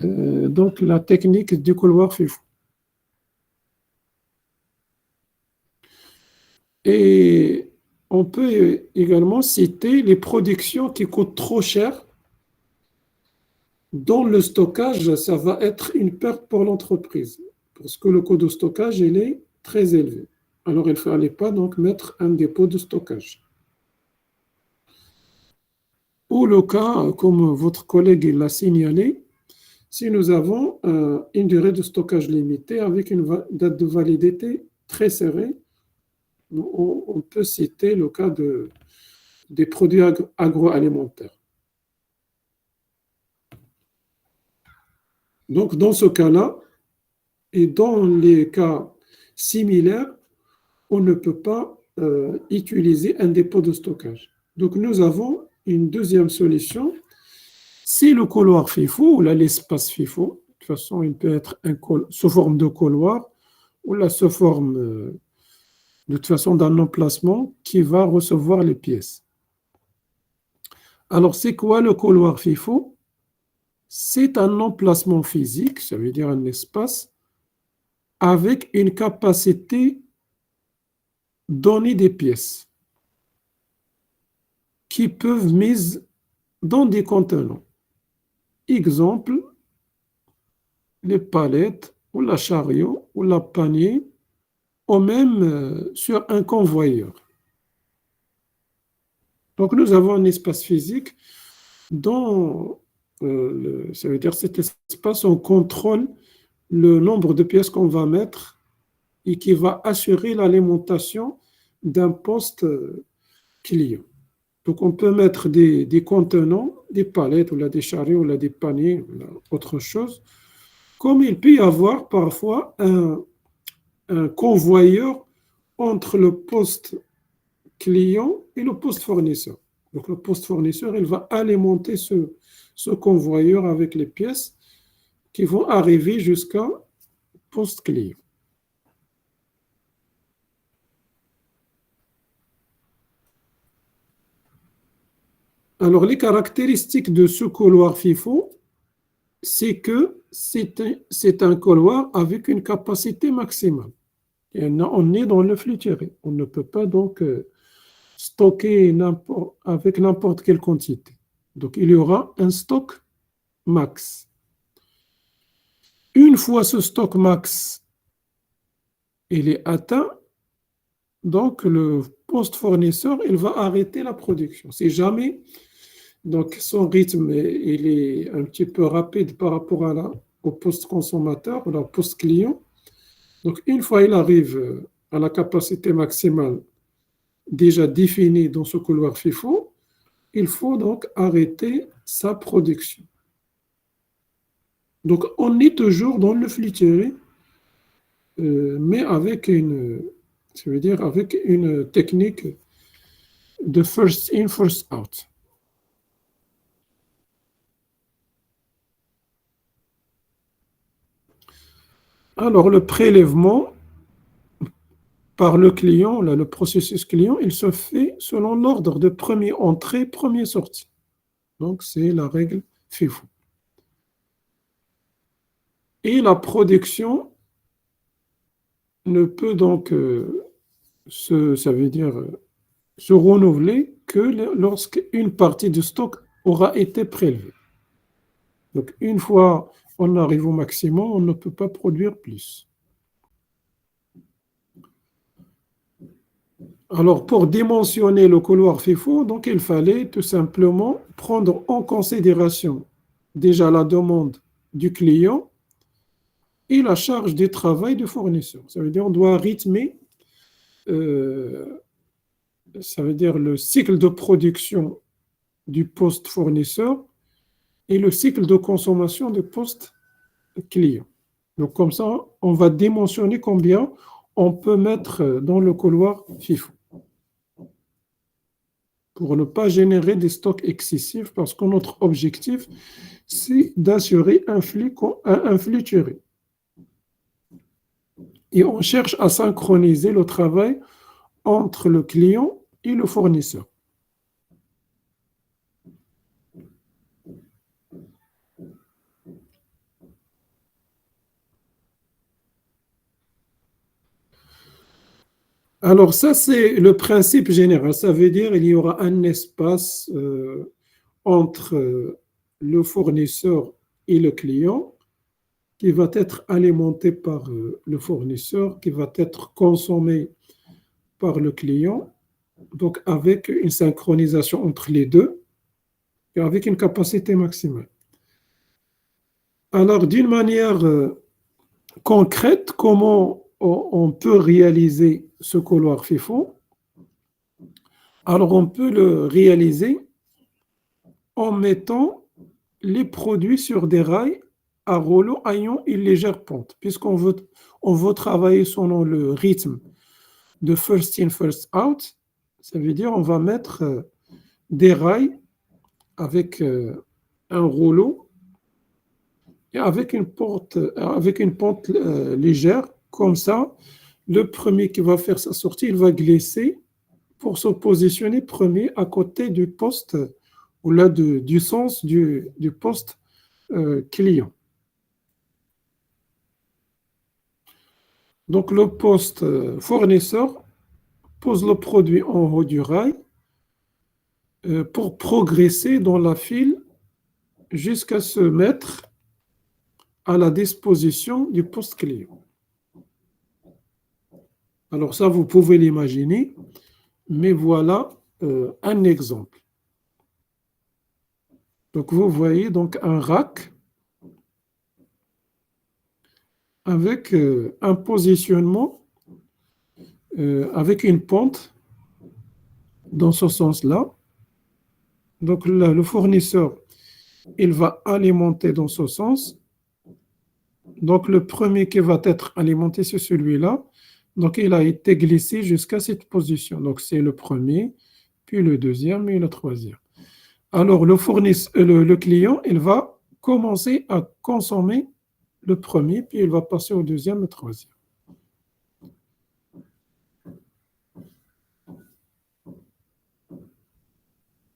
donc, la technique du couloir FIFO. Et on peut également citer les productions qui coûtent trop cher, dont le stockage, ça va être une perte pour l'entreprise, parce que le coût de stockage, il est très élevé. Alors, il ne fallait pas donc mettre un dépôt de stockage. Ou le cas, comme votre collègue l'a signalé, si nous avons une durée de stockage limitée avec une date de validité très serrée, on peut citer le cas des produits agroalimentaires. Donc, dans ce cas-là, et dans les cas similaires, on ne peut pas utiliser un dépôt de stockage. Donc, nous avons une deuxième solution. Si le couloir FIFO, ou là l'espace FIFO, de toute façon, il peut être sous forme de couloir, ou là sous forme de toute façon d'un emplacement qui va recevoir les pièces. Alors, c'est quoi le couloir FIFO? C'est un emplacement physique, ça veut dire un espace, avec une capacité donnée des pièces qui peuvent mises dans des contenants. Exemple, les palettes, ou la chariot, ou la panier, ou même sur un convoyeur. Donc, nous avons un espace physique dont, ça veut dire cet espace, on contrôle le nombre de pièces qu'on va mettre et qui va assurer l'alimentation d'un poste client. Donc, on peut mettre des contenants, des palettes, ou là, des chariots, ou là, des paniers, ou là, autre chose, comme il peut y avoir parfois un convoyeur entre le poste client et le poste fournisseur. Donc, le poste fournisseur, il va alimenter ce convoyeur avec les pièces qui vont arriver jusqu'à poste client. Alors, les caractéristiques de ce couloir FIFO, c'est que c'est un couloir avec une capacité maximale. Et on est dans le flux tiré. On ne peut pas donc stocker avec n'importe quelle quantité. Donc, il y aura un stock max. Une fois ce stock max il est atteint, donc le poste fournisseur, il va arrêter la production. Si jamais donc son rythme il est un petit peu rapide par rapport au poste consommateur ou au poste client, donc une fois il arrive à la capacité maximale déjà définie dans ce couloir FIFO, il faut donc arrêter sa production. Donc, on est toujours dans le flux tiré, mais avec ça veut dire avec une technique de first in, first out. Alors, le prélèvement par le client, là, le processus client, il se fait selon l'ordre de premier entrée, premier sortie. Donc, c'est la règle FIFO. Et la production ne peut donc ça veut dire se renouveler que lorsqu'une partie du stock aura été prélevée. Donc, une fois on arrive au maximum, on ne peut pas produire plus. Alors, pour dimensionner le couloir FIFO, donc il fallait tout simplement prendre en considération déjà la demande du client et la charge de travail du fournisseur. Ça veut dire qu'on doit rythmer ça veut dire le cycle de production du poste fournisseur et le cycle de consommation du poste client. Donc comme ça, on va dimensionner combien on peut mettre dans le couloir FIFO pour ne pas générer des stocks excessifs parce que notre objectif, c'est d'assurer un flux tiré. Et on cherche à synchroniser le travail entre le client et le fournisseur. Alors ça, c'est le principe général. Ça veut dire qu'il y aura un espace entre le fournisseur et le client qui va être alimenté par le fournisseur, qui va être consommé par le client, donc avec une synchronisation entre les deux et avec une capacité maximale. Alors, d'une manière concrète, comment on peut réaliser ce couloir FIFO? Alors, on peut le réaliser en mettant les produits sur des rails à rouleau ayant une légère pente, puisqu'on veut travailler selon le rythme de first in, first out. Ça veut dire on va mettre des rails avec un rouleau et avec une pente légère. Comme ça, le premier qui va faire sa sortie, il va glisser pour se positionner premier à côté du poste ou là du sens du poste client. Donc, le poste fournisseur pose le produit en haut du rail pour progresser dans la file jusqu'à se mettre à la disposition du poste client. Alors ça, vous pouvez l'imaginer, mais voilà un exemple. Donc, vous voyez donc un rack avec un positionnement, avec une pente dans ce sens-là. Donc, là, le fournisseur, il va alimenter dans ce sens. Donc, le premier qui va être alimenté, c'est celui-là. Donc, il a été glissé jusqu'à cette position. Donc, c'est le premier, puis le deuxième et le troisième. Alors, le client, il va commencer à consommer le premier, puis il va passer au deuxième et au troisième.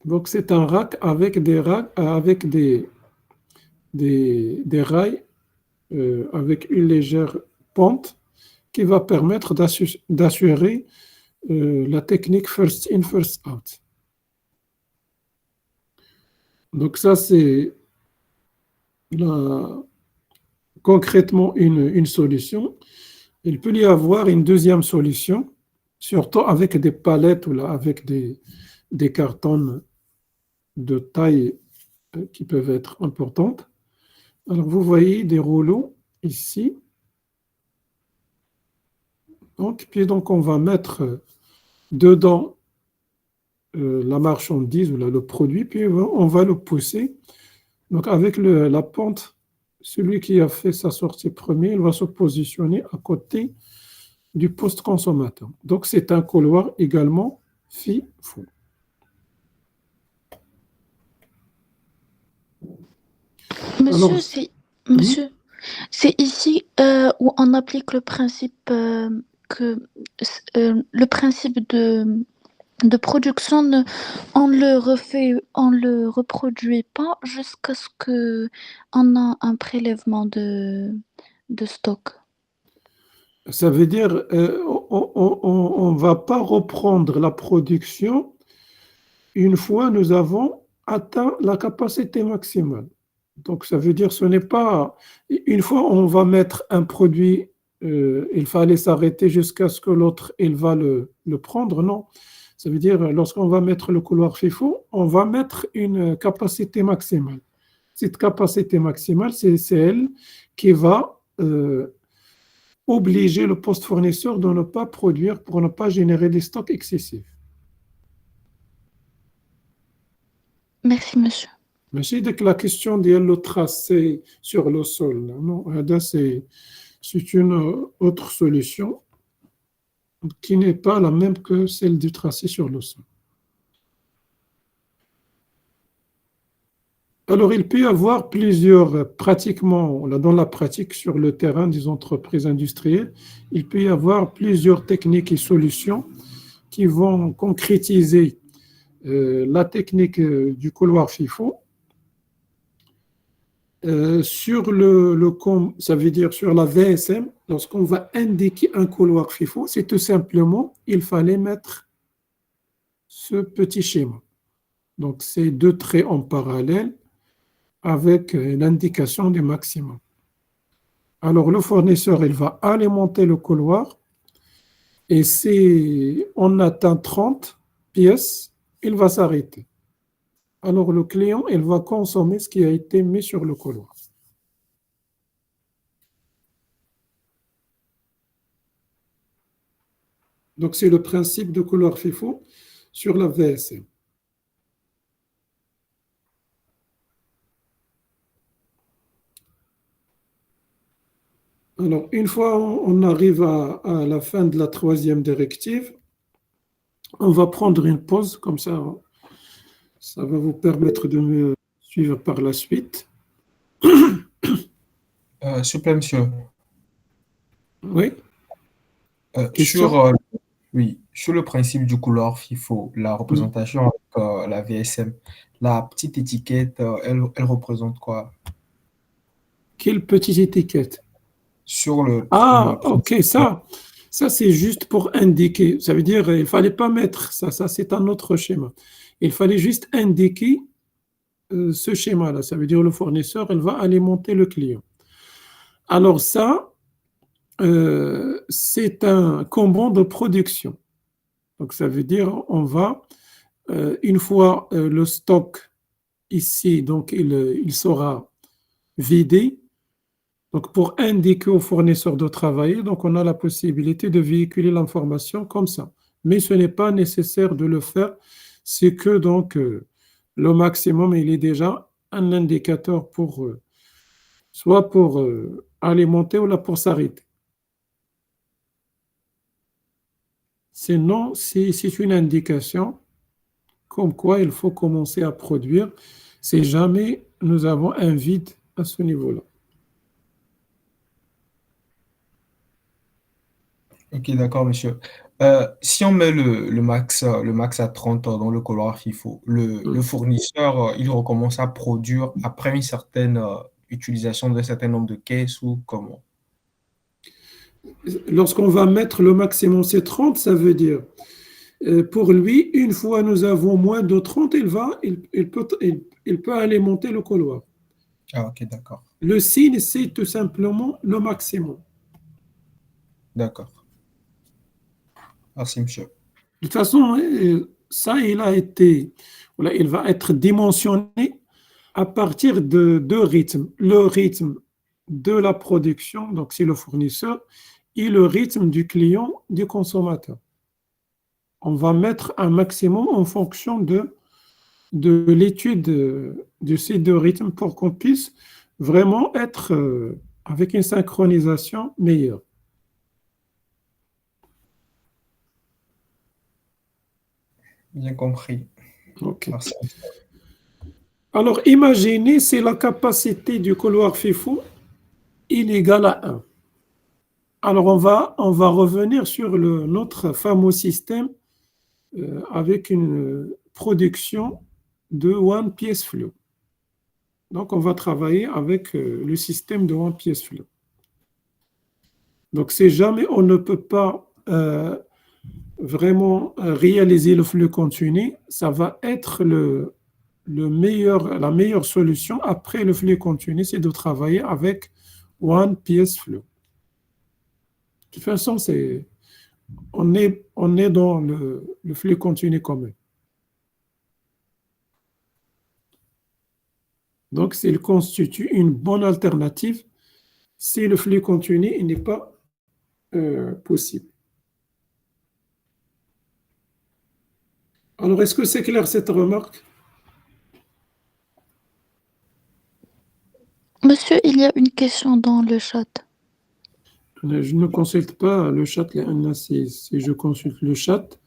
Donc, c'est un rack avec des rails avec une légère pente qui va permettre d'assurer la technique first in, first out. Donc, ça, c'est concrètement une solution. Il peut y avoir une deuxième solution, surtout avec des palettes ou là, avec des cartons de taille qui peuvent être importantes. Alors, vous voyez des rouleaux ici. Donc, puis donc, on va mettre dedans la marchandise ou là, le produit, puis on va le pousser. Donc avec la pente, celui qui a fait sa sortie premier, il va se positionner à côté du poste consommateur. Donc c'est un couloir également FIFO. Monsieur, Alors, monsieur, c'est ici où on applique le principe le principe de production, on le reproduit pas jusqu'à ce que on a un prélèvement de stock. ça veut dire on ne va pas reprendre la production une fois nous avons atteint la capacité maximale. Donc ça veut dire ce n'est pas une fois on va mettre un produit, il fallait s'arrêter jusqu'à ce que l'autre il va le prendre. Non, ça veut dire lorsqu'on va mettre le couloir FIFO, on va mettre une capacité maximale. Cette capacité maximale, c'est elle qui va obliger le poste fournisseur de ne pas produire pour ne pas générer des stocks excessifs. Merci, monsieur. ماشي ديك لا كيستيون ديال لو tracé sur le sol. Non, هذا c'est une autre solution qui n'est pas la même que celle du tracé sur le sol. Alors, il peut y avoir plusieurs, pratiquement, là, dans la pratique sur le terrain des entreprises industrielles, il peut y avoir plusieurs techniques et solutions qui vont concrétiser la technique du couloir FIFO. Sur ça veut dire sur la VSM, lorsqu'on va indiquer un couloir FIFO, c'est tout simplement, il fallait mettre ce petit schéma. Donc, c'est deux traits en parallèle avec l'indication du maximum. Alors, le fournisseur, il va alimenter le couloir et si on atteint 30 pièces, il va s'arrêter. Alors, le client, il va consommer ce qui a été mis sur le couloir. Donc, c'est le principe de couloir FIFO sur la VSM. Alors, une fois on arrive à la fin de la troisième directive, on va prendre une pause, comme ça va vous permettre de me suivre par la suite. S'il vous plaît, monsieur. Oui, Sur, oui, sur le principe du couloir FIFO, la représentation avec la VSM, la petite étiquette, elle représente quoi? quelle petite étiquette? Sur le Ah, le ok, ça c'est juste pour indiquer. Ça veut dire il ne fallait pas mettre ça c'est un autre schéma. Il fallait juste indiquer ce schéma-là. Ça veut dire le fournisseur, il va alimenter le client. Alors ça, c'est un combo de production. Donc ça veut dire on va, une fois le stock ici, donc il sera vidé. Donc, pour indiquer au fournisseur de travailler, donc on a la possibilité de véhiculer l'information comme ça. Mais ce n'est pas nécessaire de le faire. C'est que donc le maximum, il est déjà un indicateur pour soit pour alimenter ou là pour s'arrêter. Sinon, c'est une indication comme quoi il faut commencer à produire si jamais nous avons un vide à ce niveau-là. Ok, d'accord, monsieur. Si on met le max à 30 dans le couloir FIFO, le fournisseur, il recommence à produire après une certaine utilisation d'un certain nombre de caisses ou comment? Lorsqu'on va mettre le maximum, c'est 30, ça veut dire, pour lui, une fois nous avons moins de 30, il peut alimenter le couloir. Ah, ok, d'accord. Le signe, c'est tout simplement le maximum. D'accord. Merci, monsieur. De toute façon, ça, il va être dimensionné à partir de deux rythmes. Le rythme de la production, donc c'est le fournisseur, et le rythme du client, du consommateur. on va mettre un maximum en fonction de l'étude du site de rythme pour qu'on puisse vraiment être avec une synchronisation meilleure. Bien compris. Ok. Merci. Alors, imaginez si la capacité du couloir FIFO est égale à 1. Alors, on va revenir sur notre fameux système avec une production de one piece flow. Donc, on va travailler avec le système de one piece flow. Donc, si jamais on ne peut pas vraiment réaliser le flux continu, ça va être la meilleure solution après le flux continu, c'est de travailler avec one piece flow. De toute façon, on est dans le flux continu commun. Donc, s'il constitue une bonne alternative, si le flux continu n'est pas possible. Alors, est-ce que c'est clair cette remarque? Monsieur, il y a une question dans le chat. Je ne consulte pas le chat. Si je consulte le chat,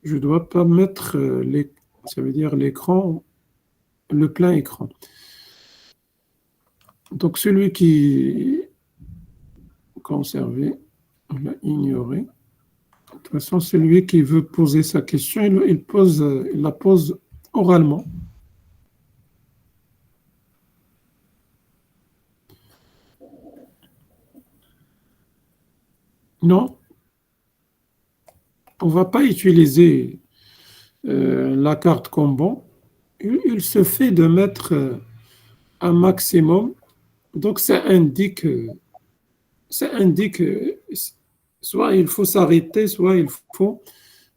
je ne dois pas mettre ça veut dire l'écran, le plein écran. Donc, celui qui est conservé, on l'a ignoré. De toute façon, celui qui veut poser sa question, il la pose oralement. Non, on ne va pas utiliser la carte combo. Il se fait de mettre un maximum. Donc, ça indique soit il faut s'arrêter, soit il faut,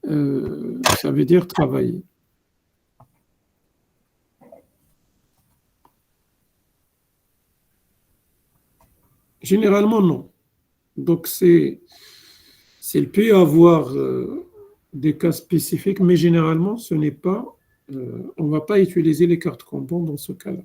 ça veut dire travailler. Généralement, non. Donc, il peut y avoir des cas spécifiques, mais généralement, ce n'est pas, on ne va pas utiliser les cartes combo dans ce cas-là.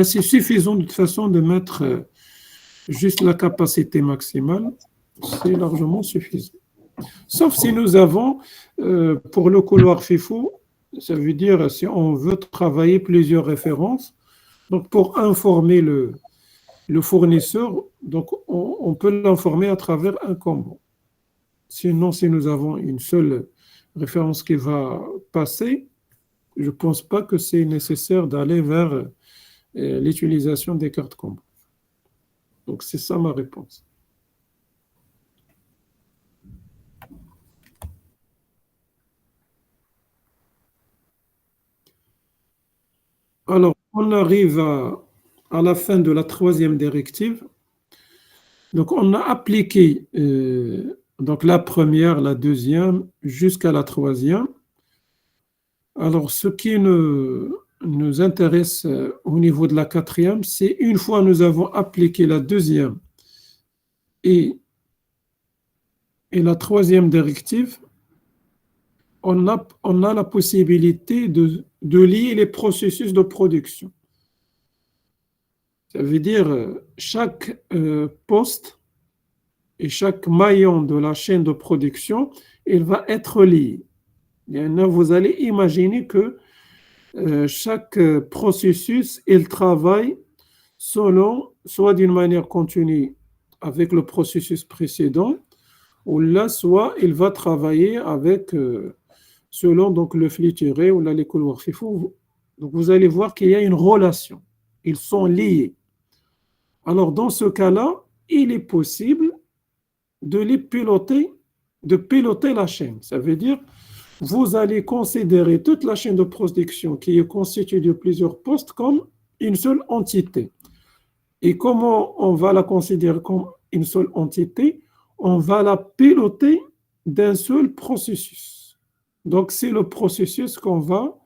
C'est suffisant de toute façon de mettre juste la capacité maximale, c'est largement suffisant. Sauf si nous avons, pour le couloir FIFO, ça veut dire si on veut travailler plusieurs références, donc pour informer le fournisseur, donc on peut l'informer à travers un combo. Sinon, si nous avons une seule référence qui va passer, je ne pense pas que c'est nécessaire d'aller vers l'utilisation des cartes combo. Donc, c'est ça ma réponse. Alors, on arrive à la fin de la troisième directive. Donc, on a appliqué donc la première, la deuxième, jusqu'à la troisième. Alors, ce qui nous intéresse au niveau de la quatrième, c'est une fois nous avons appliqué la deuxième et la troisième directive, on a la possibilité de lier les processus de production. Ça veut dire chaque poste et chaque maillon de la chaîne de production, il va être lié. Et là, vous allez imaginer que chaque processus, il travaille selon, soit d'une manière continue avec le processus précédent, ou là, soit il va travailler avec, selon donc, le flux tiré ou là, les couloirs FIFO. Donc, vous allez voir qu'il y a une relation. Ils sont liés. Alors, dans ce cas-là, il est possible de piloter la chaîne. Ça veut dire, vous allez considérer toute la chaîne de production qui est constituée de plusieurs postes comme une seule entité. Et comment on va la considérer comme une seule entité? On va la piloter d'un seul processus. Donc, c'est le processus qu'on va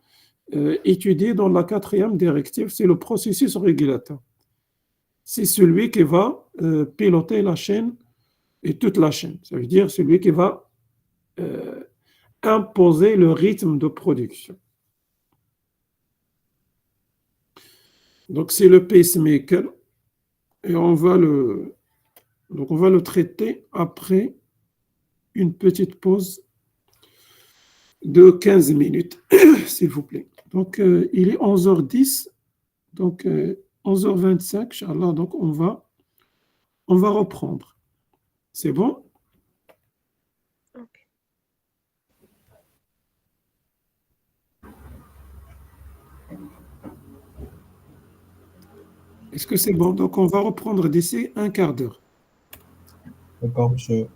étudier dans la 4e directive, c'est le processus régulateur. C'est celui qui va piloter la chaîne et toute la chaîne. Ça veut dire celui qui va imposer le rythme de production. Donc, c'est le pacemaker et on va le traiter après une petite pause de 15 minutes, s'il vous plaît. Donc, il est 11h10, donc 11h25, Inch'Allah, donc on va reprendre. C'est bon? Ok. Est-ce que c'est bon? Donc, on va reprendre d'ici un quart d'heure. D'accord, monsieur.